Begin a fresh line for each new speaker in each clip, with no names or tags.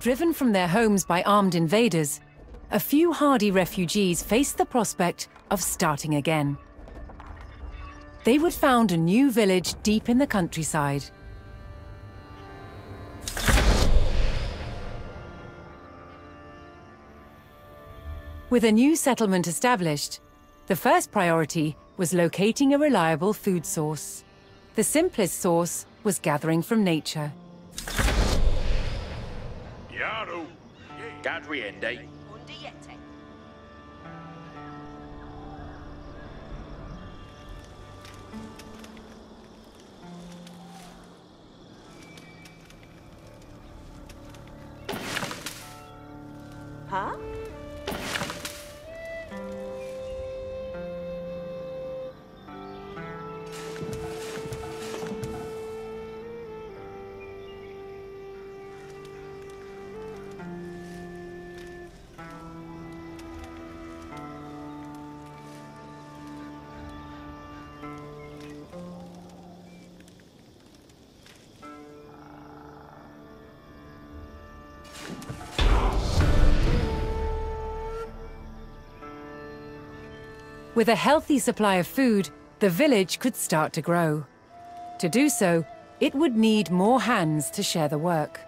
Driven from their homes by armed invaders, a few hardy refugees faced the prospect of starting again. They would found a new village deep in the countryside. With a new settlement established, the first priority was locating a reliable food source. The simplest source was gathering from nature.
Yaru, Gadriende.
Huh?
With a healthy supply of food, the village could start to grow. To do so, it would need more hands to share the work.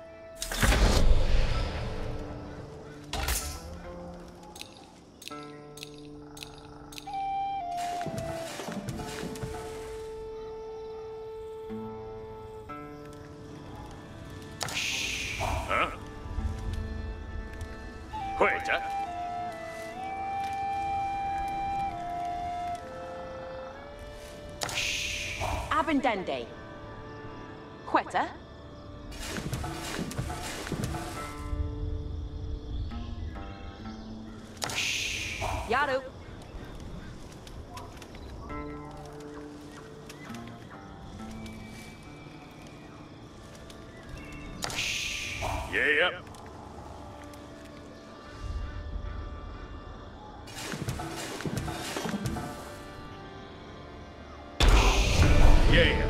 Huh? Waiter?
Abendende. Quetta. Yaru.
Yeah. Yeah.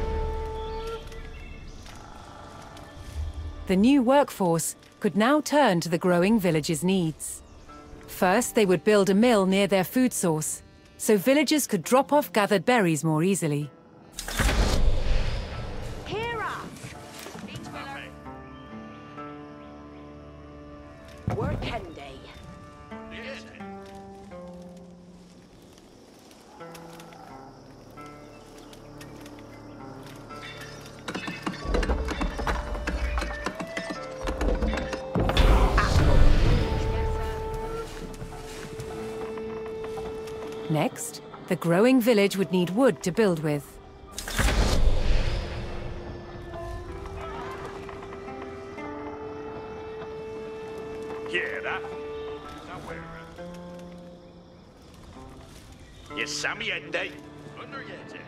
The new workforce could now turn to the growing village's needs. First, they would build a mill near their food source, so villagers could drop off gathered berries more easily.
Workende.
Next, the growing village would need wood to build with.
Yes, Sammy Ende. Underyete.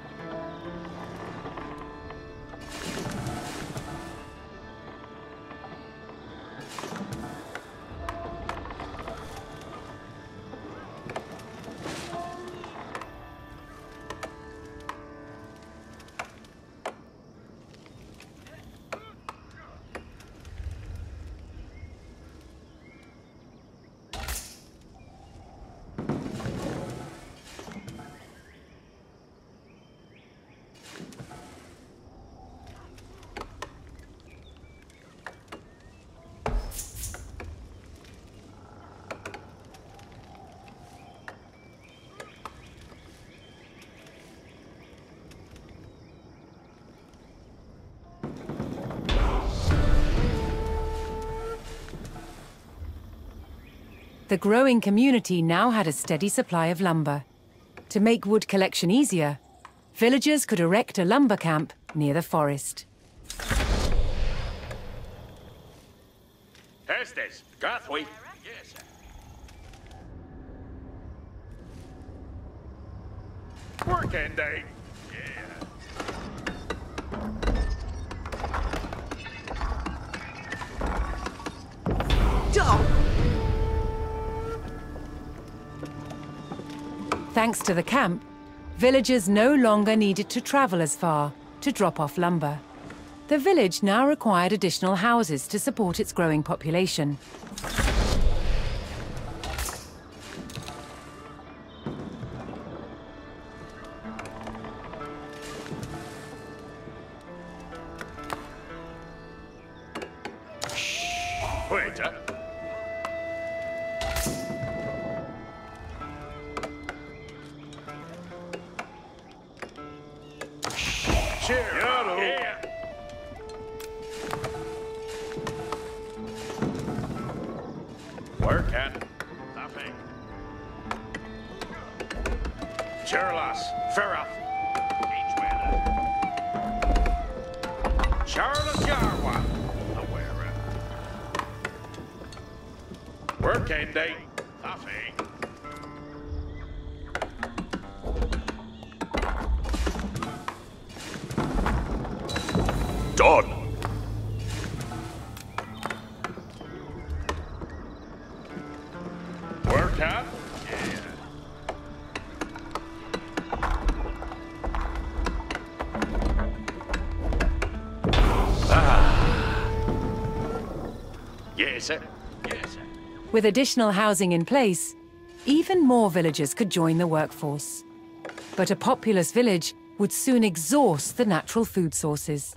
The growing community now had a steady supply of lumber. To make wood collection easier, villagers could erect a lumber camp near the forest.
Hastings, Gathway. Yes. Workende.
Thanks to the camp, villagers no longer needed to travel as far to drop off lumber. The village now required additional houses to support its growing population.
Waiter. Cheer. Yeah. Work at nothing. Charlas, Ferroth. Each winner. Charles Yarwa. Aware. Work day. Nothing. Done. Work out? Yeah. Yes, sir. Yes, sir.
With additional housing in place, even more villagers could join the workforce. But a populous village would soon exhaust the natural food sources.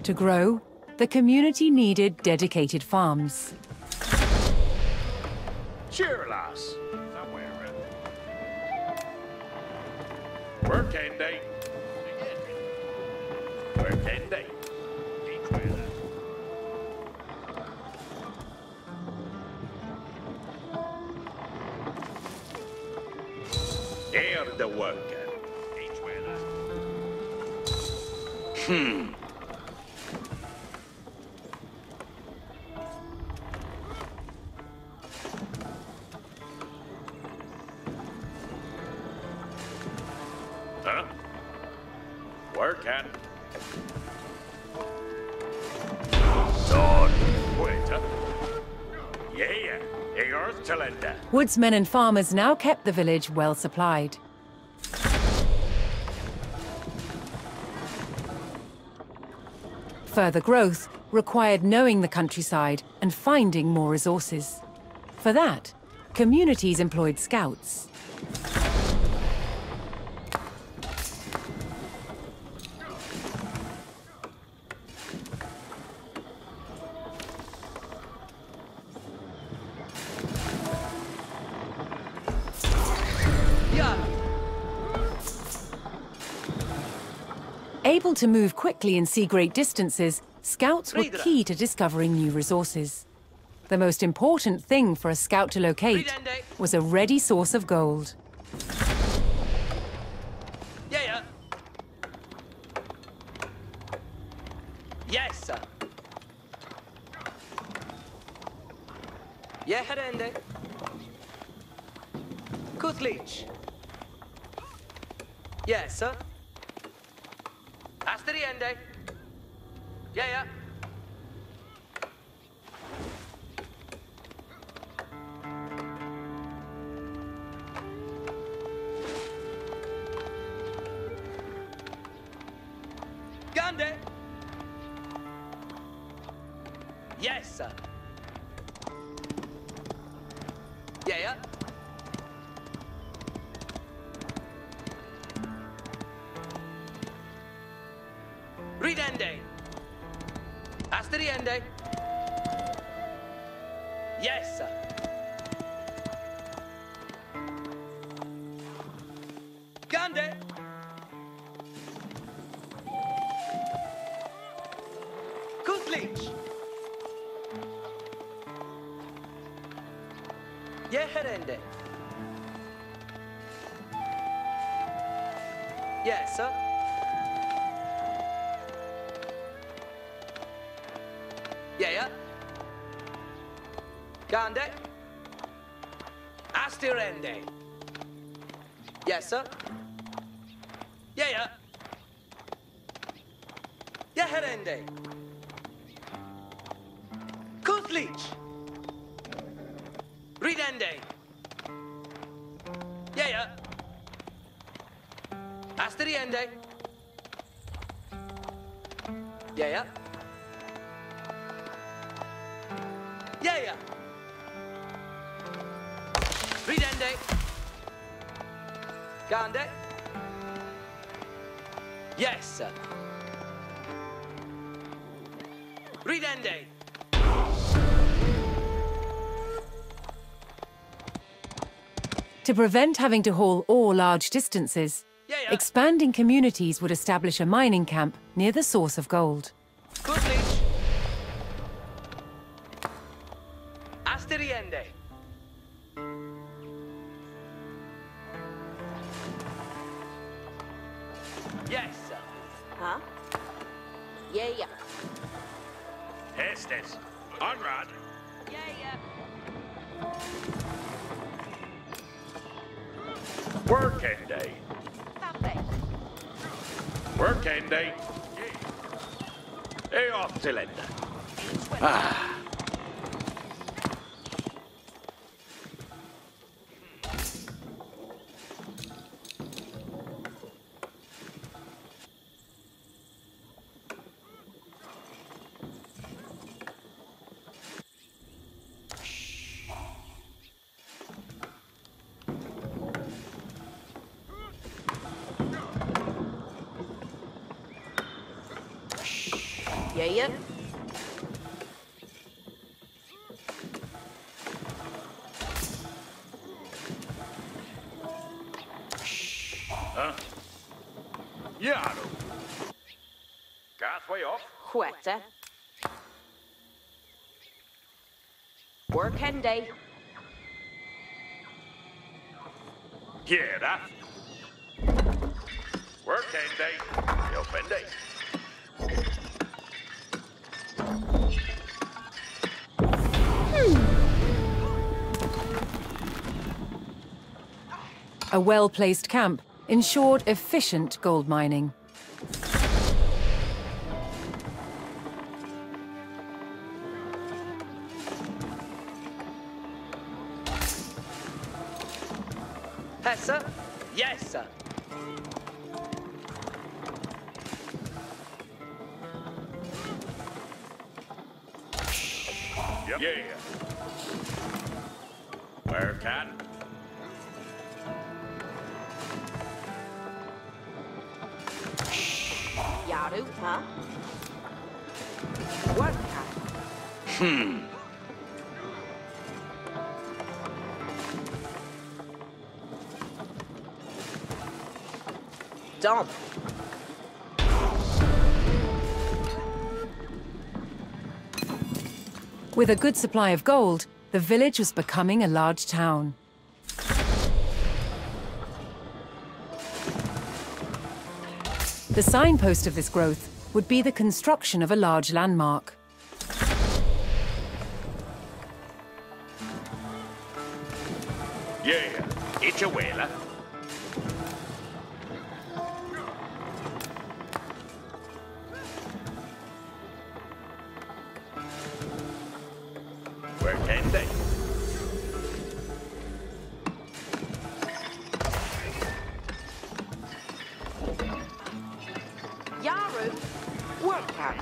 To grow, the community needed dedicated farms.
Cheer, lass. Somewhere. Work day. Work day. Each winner. There the worker. Each winner. Huh? Work at. Done. Waiter. Yeah. Earth Talenda.
Woodsmen and farmers now kept the village well supplied. Further growth required knowing the countryside and finding more resources. For that, communities employed scouts. Able to move quickly and see great distances, scouts were key to discovering new resources. The most important thing for a scout to locate was a ready source of gold.
Yeah. Yes, sir. Yeah, herende. Kutlich. Yes, sir. Asteriende. Yeah. Gande. Yes, sir. Yeah. Ridende. Asteriende. Yes, sir. Gande. Kutlich. Yeherende. Yes, sir. Yeah. Gande. Astirende. Yes, sir. Yeah. Yeherende. Kutlich. Ridende. Yeah. Asteriende. Yeah. Yeah, yeah. Ridende. Gande. Yes, sir. Ridende.
To prevent having to haul ore large distances,
Yeah, yeah.
expanding communities would establish a mining camp near the source of gold.
Good leech. Asteriende. Yes, sir.
Huh? Yeah, yeah.
Hastings. On rod.
Yeah, yeah.
Working day.
Lovely.
Working day. A off cylinder. Ah.
Yeah, yeah.
Huh? Yaro. Pathway off.
Quetta. Working day.
Hear that? Working day. Open day.
A well-placed camp ensured efficient gold mining.
Yes, sir. Yes, sir.
Yep. Yeah. Where can?
Yaru, huh? Work out. Dump.
With a good supply of gold, the village was becoming a large town. The signpost of this growth would be the construction of a large landmark.
Yeah. It's a whaler. Where can they?
Yaru, work out.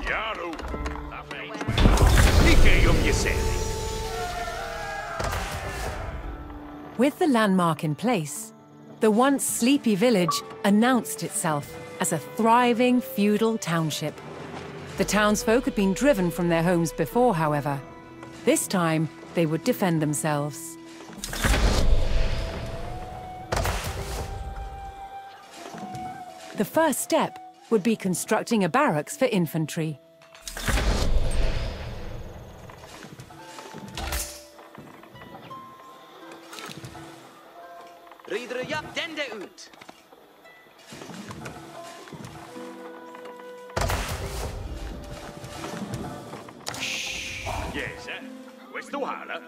Yaro. Mica io mi senti.
With the landmark in place, the once sleepy village announced itself as a thriving feudal township. The townsfolk had been driven from their homes before, however. This time, they would defend themselves. The first step would be constructing a barracks for infantry.
Rider ja dende ut.
Yes, questo hala.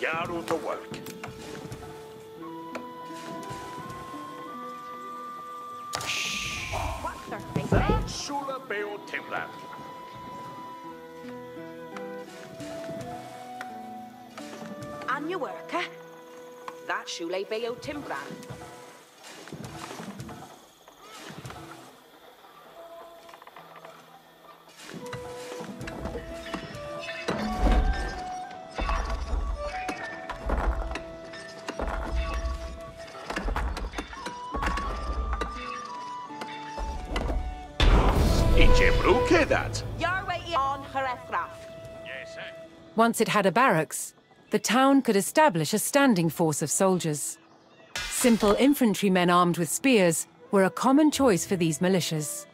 Yaro to work. Shula Beo Timber.
On your work, eh? That Shule Bayo Timbran.
That.
Your way on Herefraf.
Yes, sir.
Once it had a barracks, the town could establish a standing force of soldiers. Simple infantrymen armed with spears were a common choice for these militias.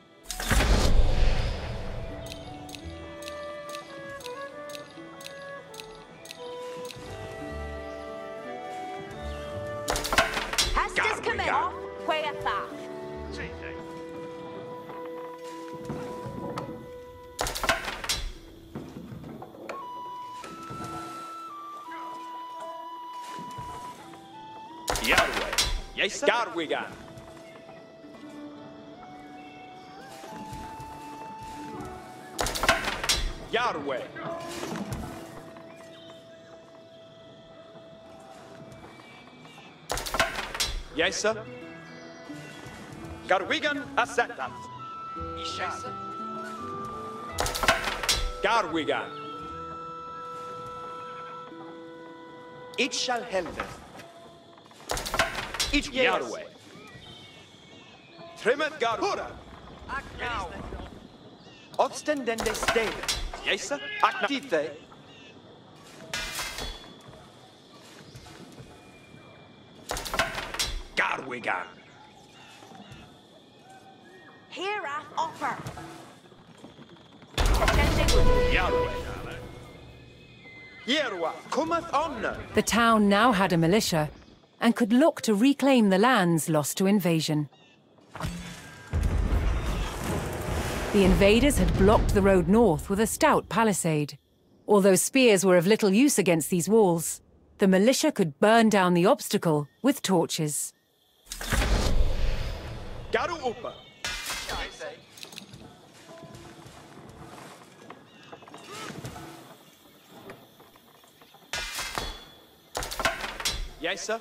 Hastings come in off, where a faff.
Yahweh. Yes, sir. Garwigan. Yahweh. Yes, sir. Garwigan Asetat. Yes, sir. Garwigan. It shall help. Each Yahweh. Trimet Garhura. Now. Odstendende stede. Yes, sir. Aknatite. Garwigan.
Here at offer.
Yahweh. Yerwa, cometh on.
The town now had a militia and could look to reclaim the lands lost to invasion. The invaders had blocked the road north with a stout palisade. Although spears were of little use against these walls, the militia could burn down the obstacle with torches.
Garu Upa. Yes, sir.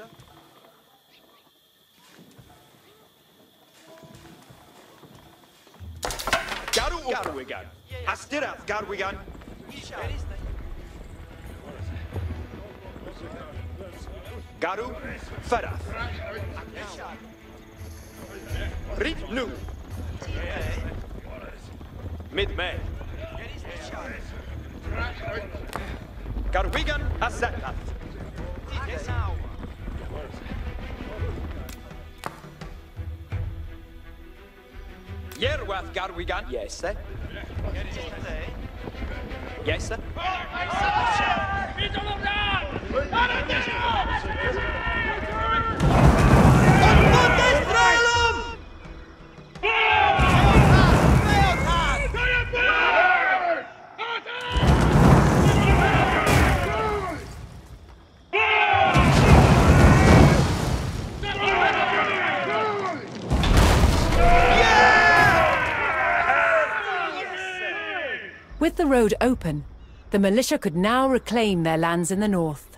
Garwigan. Astirat Garwigan. Garu Farath. Rit Nu. Mid-May. Garwigan Asetat. Yerwath Garwigan. Yes, sir. Yes, sir.
With the road open, the militia could now reclaim their lands in the north.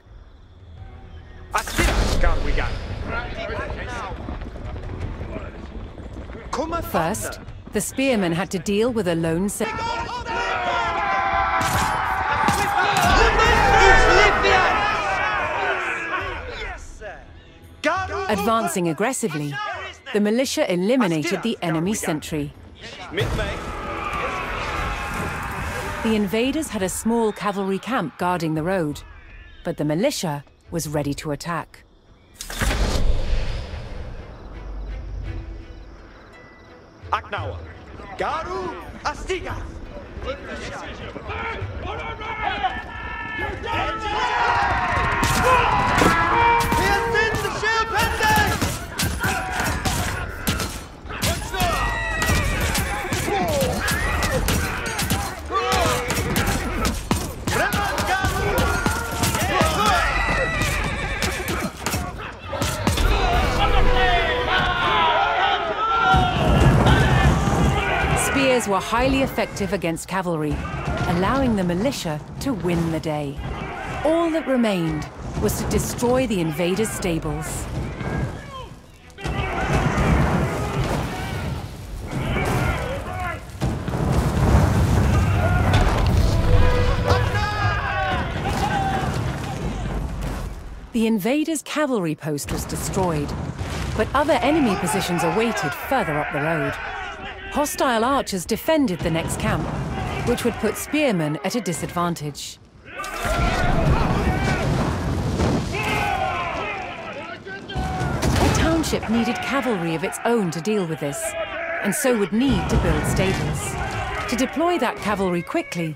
First, the spearmen had to deal with a lone Advancing aggressively, the militia eliminated the enemy sentry. The invaders had a small cavalry camp guarding the road, but the militia was ready to attack.
Aknawa. Garu Astiga.
highly effective against cavalry, allowing the militia to win the day. All that remained was to destroy the invaders' stables. The invaders' cavalry post was destroyed, but other enemy positions awaited further up the road. Hostile archers defended the next camp, which would put spearmen at a disadvantage. The township needed cavalry of its own to deal with this, and so would need to build stables. To deploy that cavalry quickly,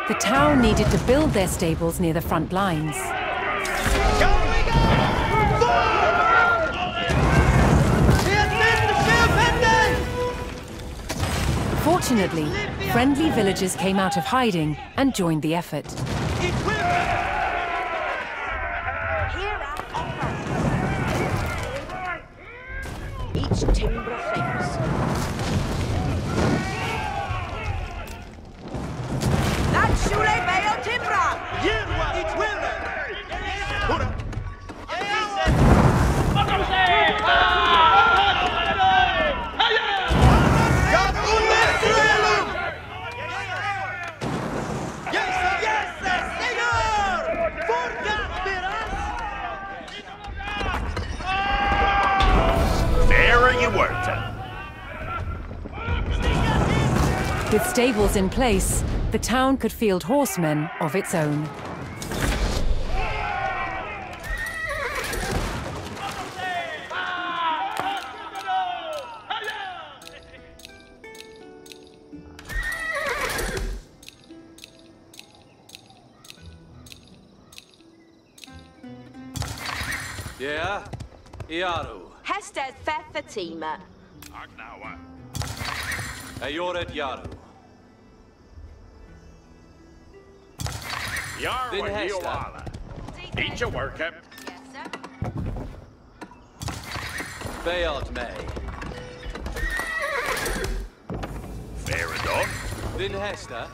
the town needed to build their stables near the front lines. Fortunately, friendly villagers came out of hiding and joined the effort.
Each timber fence. That Shule Bayer Timbra!
It's winner!
With stables in place, the town could field horsemen of its own.
Yeah, Iaru.
Hested Fatima.
Agnawa.
Ayoret Yaru.
Yarwa
Then Hester.
Yoala. Eat your worker.
Yes, sir.
Bayard May.
Faradon.
Then Hester.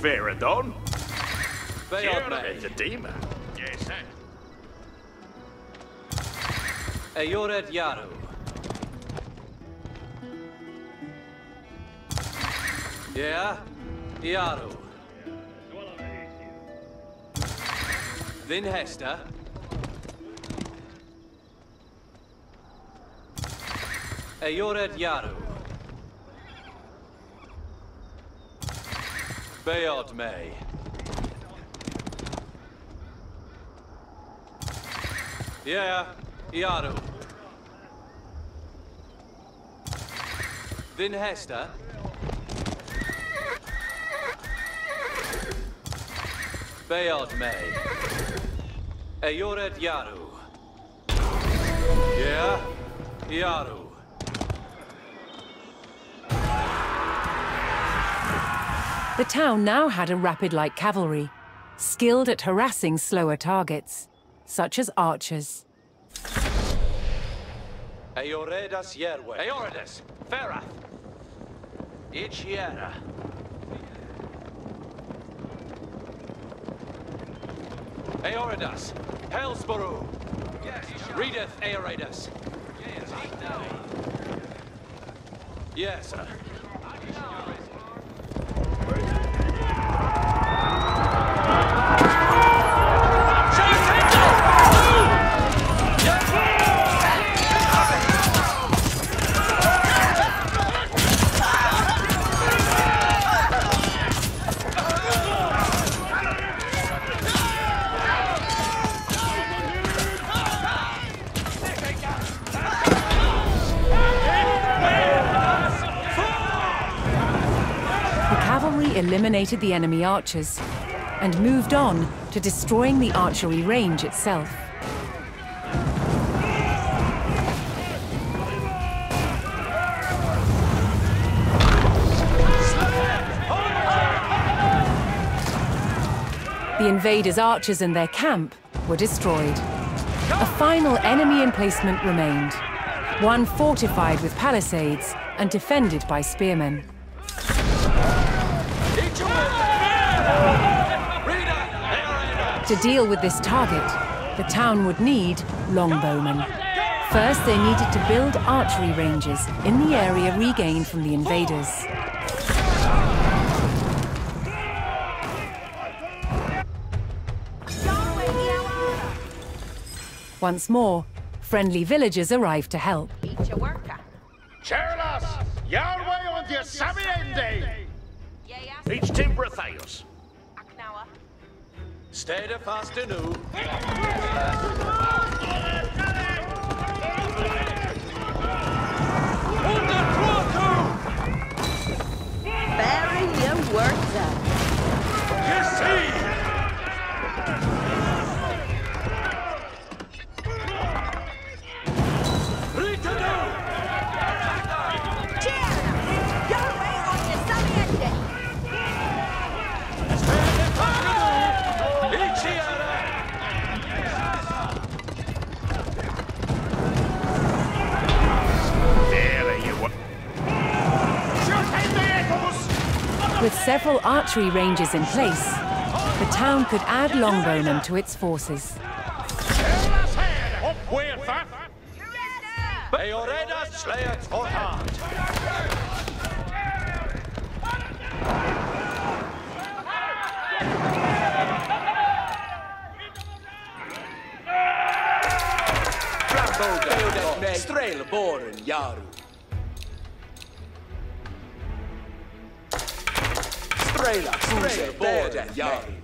Faradon.
Bayard May.
Edema. Yes, sir.
Ayoret Yaru. Yeah, Iaru. Then Hester. Ayoret Yaru. Bayard May. Yeah, Iaru. Then Hester. Bayard May. Ayoret Yaru. Yeah, Yaru.
The town now had a rapid light cavalry, skilled at harassing slower targets, such as archers.
Ayoredas Yerwe. Ayoredas. Ferath. Ichiera. Aoridas, Hellsborough. Yes, readeth Aoridas. Yes, sir.
Eliminated the enemy archers and moved on to destroying the archery range itself. The invaders' archers and their camp were destroyed. A final enemy emplacement remained, one fortified with palisades and defended by spearmen. To deal with this target, the town would need longbowmen. First, they needed to build archery ranges in the area regained from the invaders. Once more, friendly villagers arrived to help.
Charlas, Yahweh on the Sabiende. Each timber Theos.
Stay the fast anew.
Bury your words up.
You see!
With several archery ranges in place, the town could add longbowmen to its forces.
AORUS, slayers for heart.
Strail boren Yaru. Strail boren Yaru.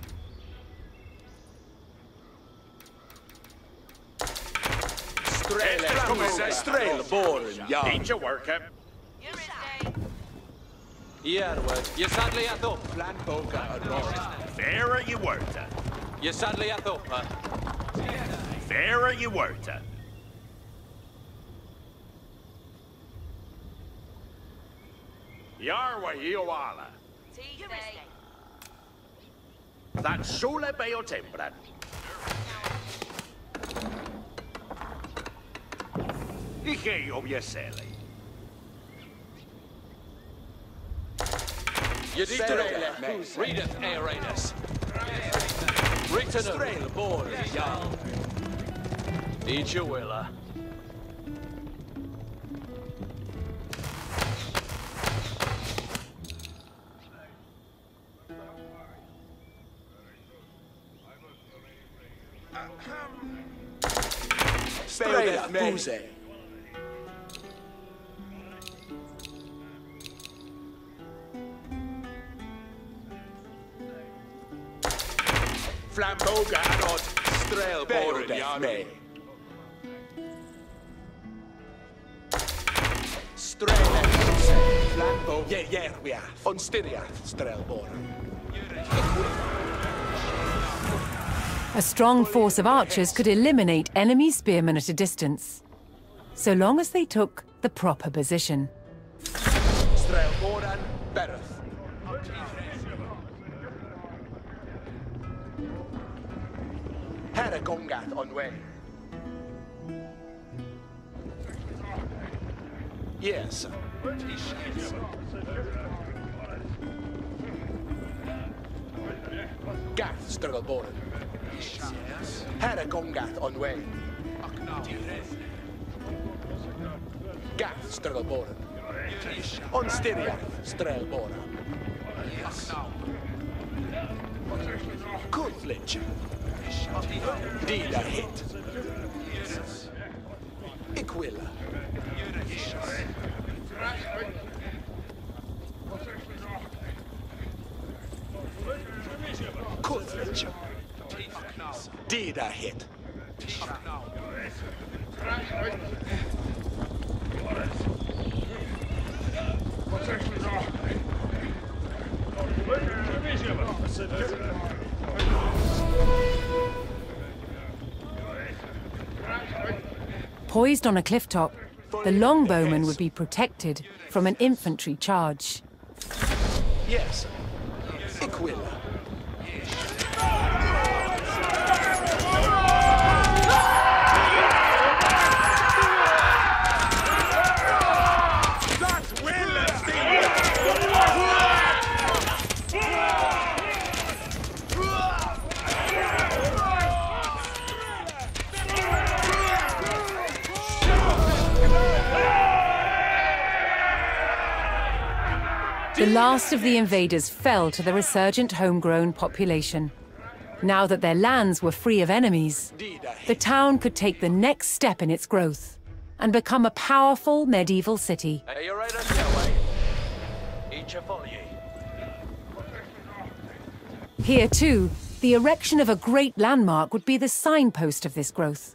Strail boren Yaru.
Need your work up.
Järved, ja sadly at upp.
Fairer you were.
Ja sadly at upp.
Fairer you were. Yarwa Yoala. That Shule Bayo Tempran. Ike Obiesele.
Readeth AORUS. Written Strail boren Yaru. Eat your willa.
Strail Muse.
Flamboga Anod.
Strail boren Yaru. Strail Muse. Flambo. Järviä. On Styriat. Strail boren.
A strong force of archers could eliminate enemy spearmen at a distance, so long as they took the proper position.
Strail boren Bereth. Herre Gongat on way. Yes. Gath Strelboren. Herre Gongat on way. Gath Strelboren. On Styriat Strelboren. Kuthlich. Dida hit. Iquilla. Kuthlich. Dida hit.
Poised on a cliff top, the longbowmen would be protected from an infantry charge.
Yes. Iquilla.
The last of the invaders fell to the resurgent homegrown population. Now that their lands were free of enemies, the town could take the next step in its growth and become a powerful medieval city. Here, too, the erection of a great landmark would be the signpost of this growth.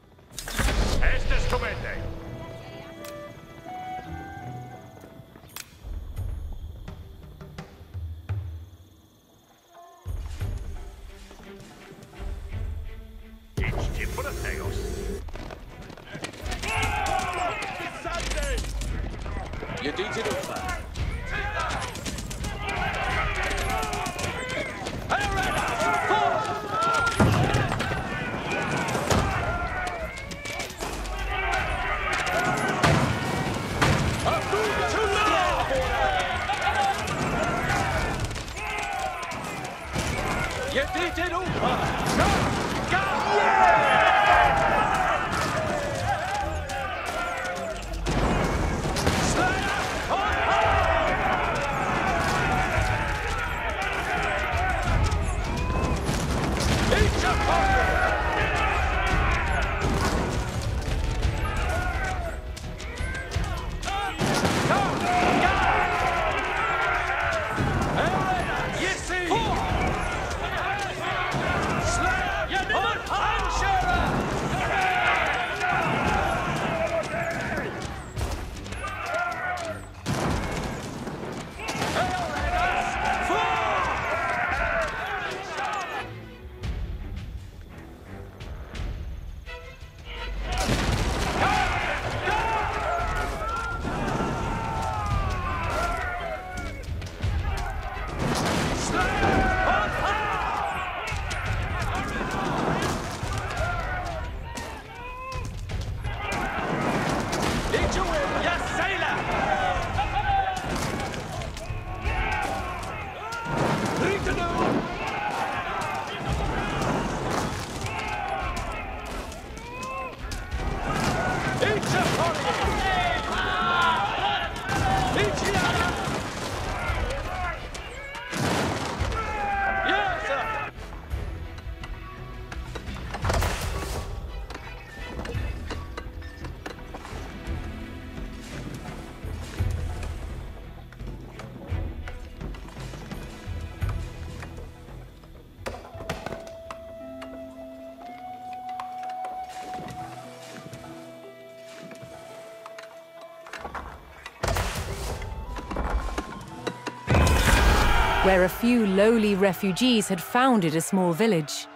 Where a few lowly refugees had founded a small village,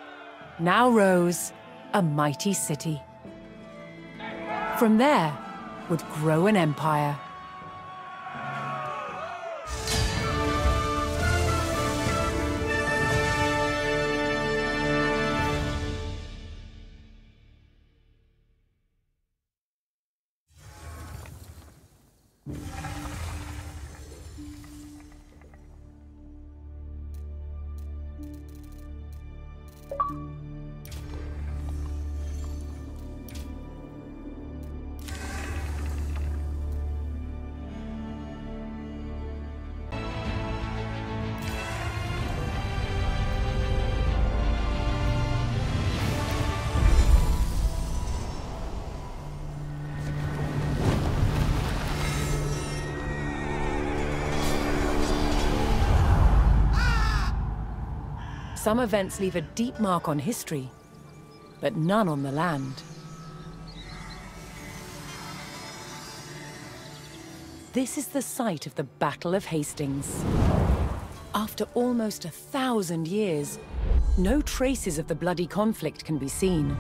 now rose a mighty city. From there would grow an empire. Some events leave a deep mark on history, but none on the land. This is the site of the Battle of Hastings. After almost 1,000 years, no traces of the bloody conflict can be seen.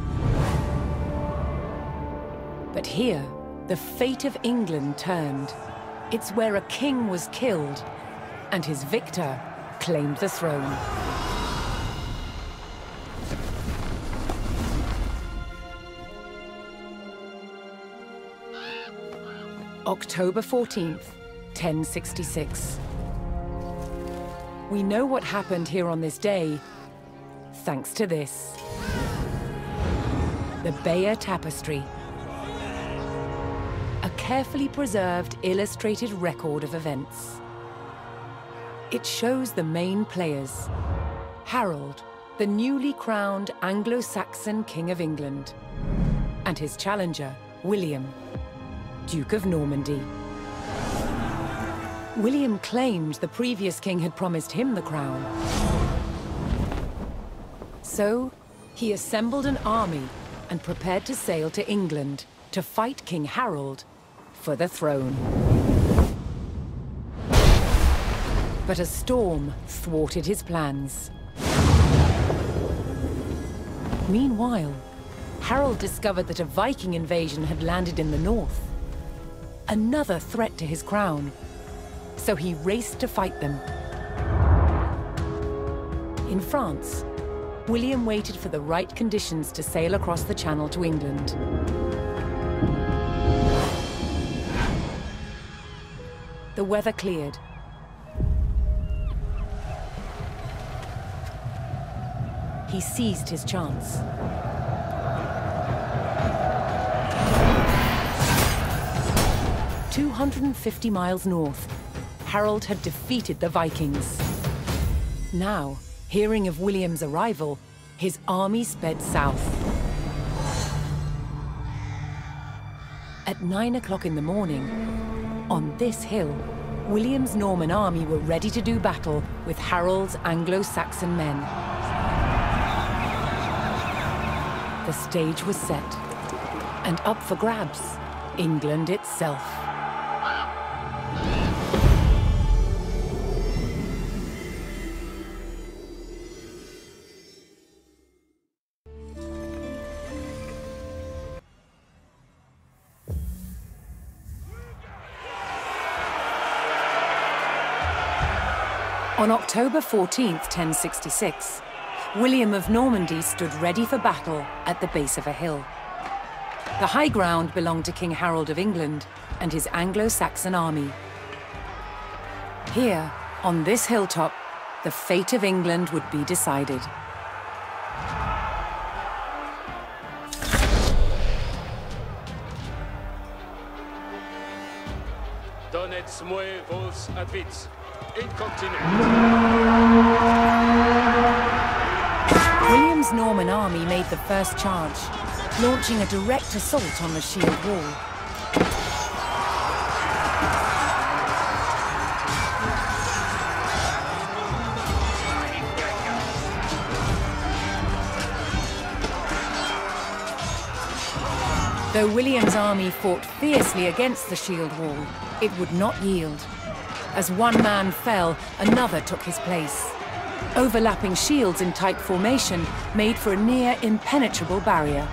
But here, the fate of England turned. It's where a king was killed, and his victor claimed the throne. October 14th, 1066. We know what happened here on this day, thanks to this. The Bayer Tapestry. A carefully preserved, illustrated record of events. It shows the main players. Harold, the newly crowned Anglo-Saxon King of England, and his challenger, William, Duke of Normandy. William claimed the previous king had promised him the crown. So, he assembled an army and prepared to sail to England to fight King Harold for the throne. But a storm thwarted his plans. Meanwhile, Harold discovered that a Viking invasion had landed in the north. Another threat to his crown. So he raced to fight them. In France, William waited for the right conditions to sail across the Channel to England. The weather cleared. He seized his chance. "250 miles north, Harold had defeated the Vikings. Now, hearing of William's arrival, his army sped south. At 9 o'clock in the morning, on this hill, William's Norman army were ready to do battle with Harold's Anglo-Saxon men. The stage was set, and up for grabs, England itself. On October 14th, 1066, William of Normandy stood ready for battle at the base of a hill. The high ground belonged to King Harold of England and his Anglo-Saxon army. Here, on this hilltop, the fate of England would be decided.
Donetsk moje vols advits.
William's Norman army made the first charge, launching a direct assault on the shield wall. Though William's army fought fiercely against the shield wall, it would not yield. As one man fell, another took his place. Overlapping shields in tight formation made for a near impenetrable barrier.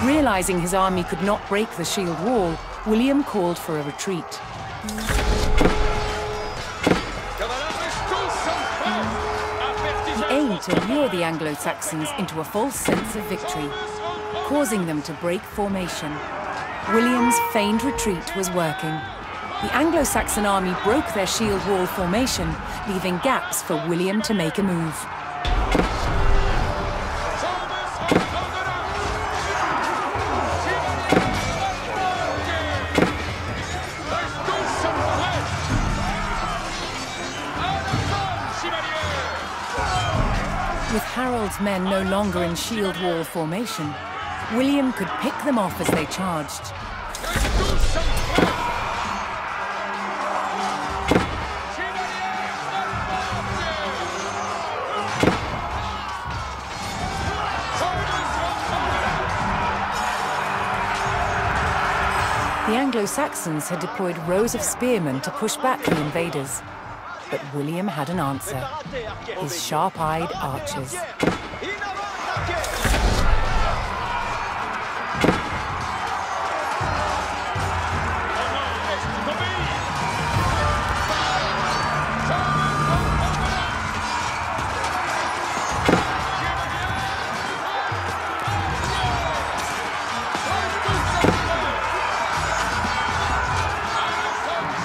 Realizing his army could not break the shield wall, William called for a retreat. He aimed to lure the Anglo-Saxons into a false sense of victory, causing them to break formation. William's feigned retreat was working. The Anglo-Saxon army broke their shield wall formation, leaving gaps for William to make a move. With Harold's men no longer in shield wall formation, William could pick them off as they charged. The Anglo-Saxons had deployed rows of spearmen to push back the invaders. But William had an answer. His sharp-eyed archers.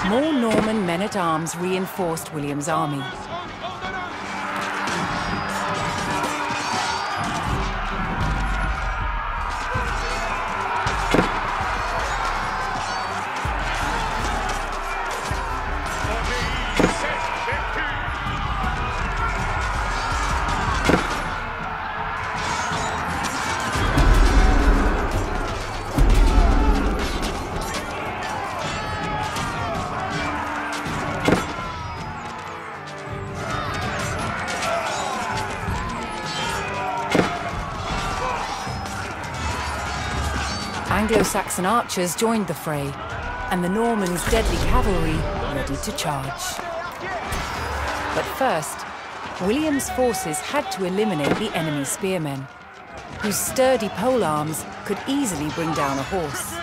More Norman men-at-arms reinforced William's army. Anglo-Saxon archers joined the fray, and the Normans' deadly cavalry ready to charge. But first, William's forces had to eliminate the enemy spearmen, whose sturdy polearms could easily bring down a horse.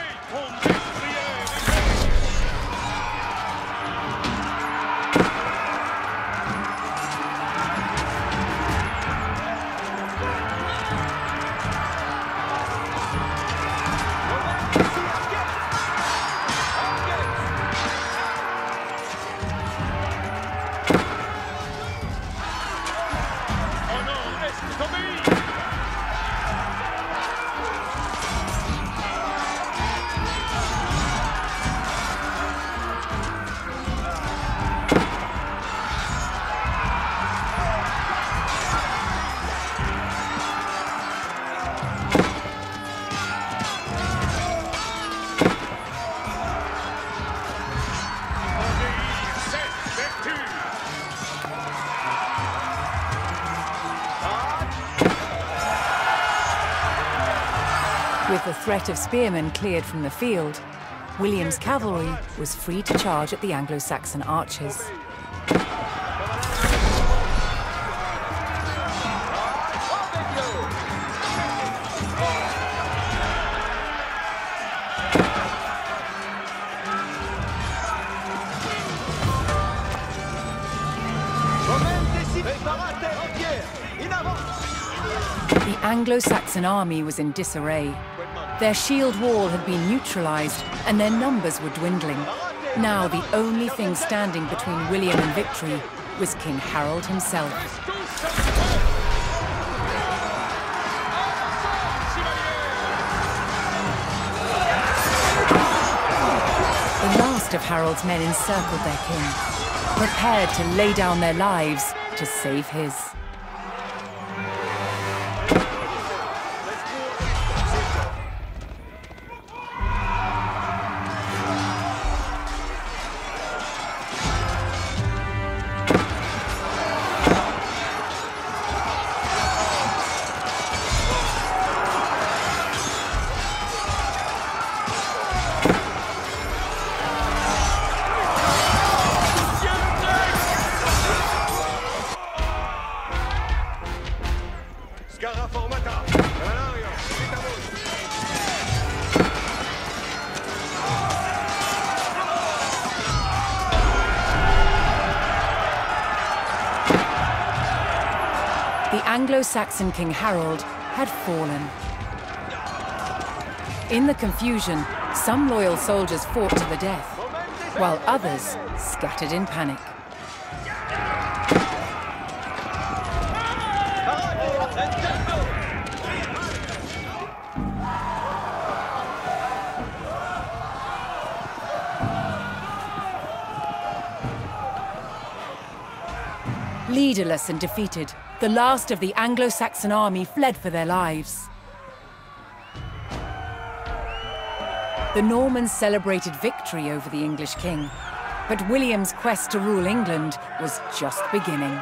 With the threat of spearmen cleared from the field, William's cavalry was free to charge at the Anglo-Saxon archers. The Anglo-Saxon army was in disarray. Their shield wall had been neutralized, and their numbers were dwindling. Now the only thing standing between William and victory was King Harold himself. The last of Harold's men encircled their king, prepared to lay down their lives to save his. The Anglo-Saxon King Harold had fallen. In the confusion, some loyal soldiers fought to the death, while others scattered in panic. Leaderless and defeated, the last of the Anglo-Saxon army fled for their lives. The Normans celebrated victory over the English king, but William's quest to rule England was just beginning.